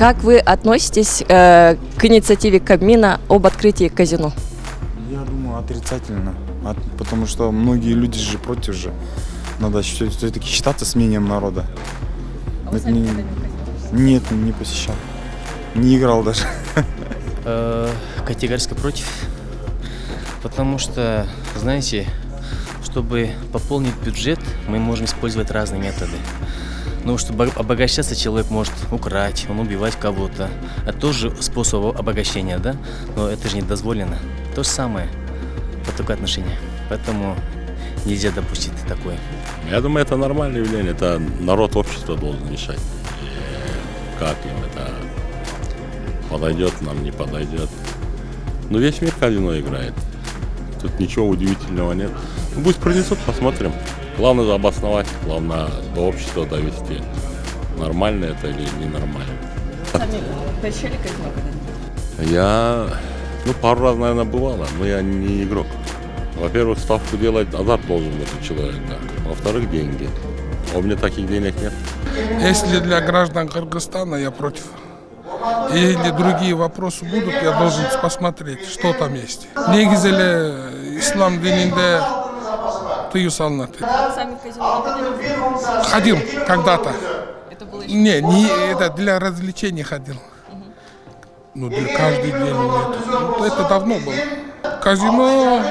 Как вы относитесь к инициативе Кабмина об открытии казино? Я думаю, отрицательно, потому что многие люди же против же. Надо все-таки считаться с мнением народа. А вы сами когда-нибудь Нет, не посещал. Не играл даже. Категорически против. Потому что, знаете, чтобы пополнить бюджет, мы можем использовать разные методы. Но чтобы обогащаться, человек может украть, он убивать кого-то. Это тоже способ обогащения, да? Но это же не дозволено. То же самое. Вот такое отношение. Поэтому нельзя допустить такое. Я думаю, это нормальное явление. Это народ, общество должен решать. И как им это подойдет, нам не подойдет. Но весь мир казино играет. Тут ничего удивительного нет. Ну, пусть принесут, посмотрим. Главное обосновать, главное до общества довести. Нормально это или ненормально. Сами посещали казино когда-нибудь? Я, пару раз, наверное, бывало, но я не игрок. Во-первых, ставку делать азарт должен быть у человека. Во-вторых, деньги. А у меня таких денег нет. Если для граждан Кыргызстана, я против. Или другие вопросы будут, я должен посмотреть, что там есть. Негизеле ислам дининде тыю салынат. Сами в казино никогда не были? Ходил когда-то. Это было еще... Не это для развлечений ходил. Ну, для каждый день нет. Ну, это давно было. Казино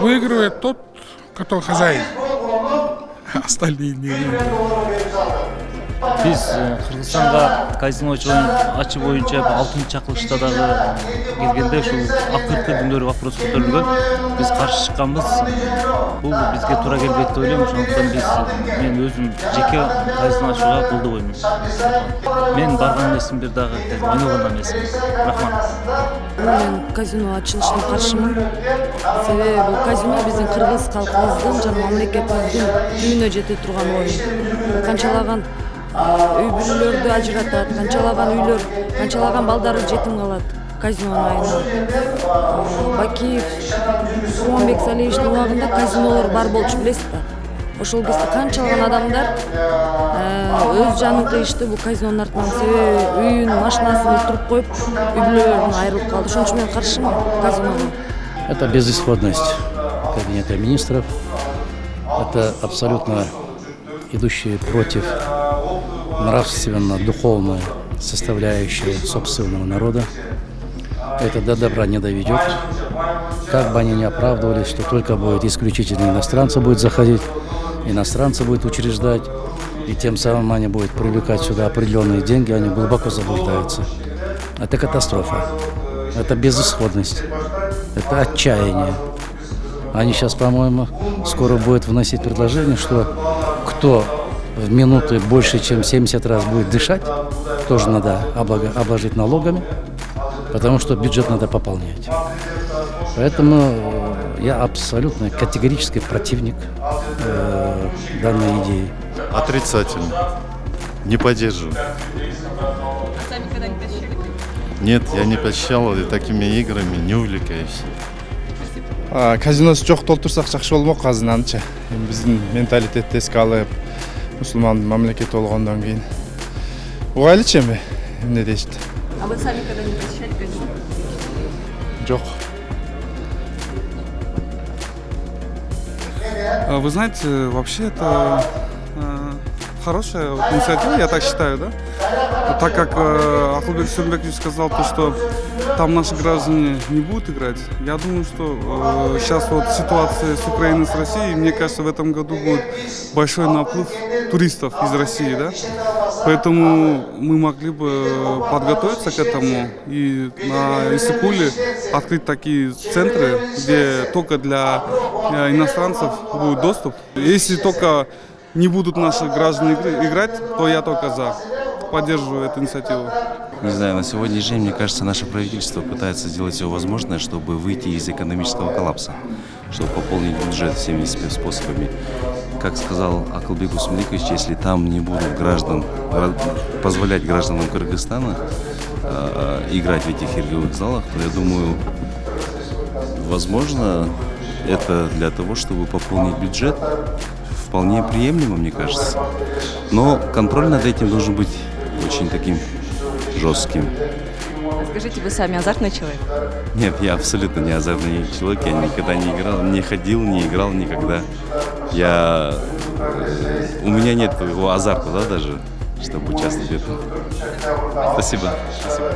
выигрывает тот, который хозяин. Остальные не выигрывают. Биз Кыргызстанга казино ачуу боюнча 6-чакылышта дагы келгенде ушул акыркы күндөрү вопрос көтөрүлгөн. Биз каршы чыкканбыз. Бул бизге туура келбейт деп ойлойм. Ошондуктан мен өзүм жеке казино ачууга колдобойм. Мен барган эмесмин, бир дагы ойногон да эмесмин. Рахмат. Мен казино ачылышына каршымын. Себеби бул казино биздин кыргыз калкыбыздын жана мамлекетибиздин түбүнө жете турган оюн. Канчалаган үй бүлөлөрдү ажыратат, канчалаган балдары жетим калат казинонун айынан. Бакиев Курманбек Салиевичтин убагында казинолор бар болчу, билесиз да. Ошол кезде канчалаган адамдар өз жанын кыйышты бул казинонун артынан. Себеби үйүн, машинасын туруп коюп, үй бүлөлөрүнөн айрылып калды. Ошон үчүн мен каршымын казиного. Это безысходность кабинета министров. Это абсолютно идущие против нравственно-духовной составляющей собственного народа. Это до добра не доведет. Как бы они ни оправдывались, что только будет исключительно иностранцы будет заходить, иностранцы будет учреждать, и тем самым они будут привлекать сюда определенные деньги, они глубоко заблуждаются. Это катастрофа, это безысходность, это отчаяние. Они сейчас, по-моему, скоро будут вносить предложение, что кто в минуты больше, чем 70 раз будет дышать, тоже надо обложить налогами, потому что бюджет надо пополнять. Поэтому я абсолютно категорический противник данной идеи. Отрицательно. Не поддерживаю. А сами когда-нибудь посещали? Нет, я не посещал и такими играми, не увлекаюсь. Казиносы жок толтурсак жакшы болмок казынанчы. Биздин менталитетти эске алып, мусулман мамлекет болгондон кийин угайлычы эми эмне дейт. А вы сами когда-нибудь посещали казино? Жок. Вы знаете, вообще это хорошая инициатива, я так считаю, да? Так как Акылбек Сырымбекович сказал, что там наши граждане не будут играть, я думаю, что сейчас вот ситуация с Украиной, с Россией, мне кажется, в этом году будет большой наплыв туристов из России, да? Поэтому мы могли бы подготовиться к этому и на Иссыкуле открыть такие центры, где только для иностранцев будет доступ. Если только не будут наши граждане играть, то я только за. Поддерживаю эту инициативу. Не знаю, на сегодняшний день, мне кажется, наше правительство пытается сделать все возможное, чтобы выйти из экономического коллапса, чтобы пополнить бюджет всеми способами. Как сказал Акылбек Усманбекович, если там не будут позволять гражданам Кыргызстана играть в этих игровых залах, то я думаю, возможно, это для того, чтобы пополнить бюджет, вполне приемлемо, мне кажется. Но контроль над этим должен быть очень таким жестким. Скажите, вы сами азартный человек? Нет, я абсолютно не азартный человек, я никогда не играл, не ходил, не играл никогда. У меня нет такого азарта, да, даже, чтобы участвовать в этом. Спасибо. Спасибо.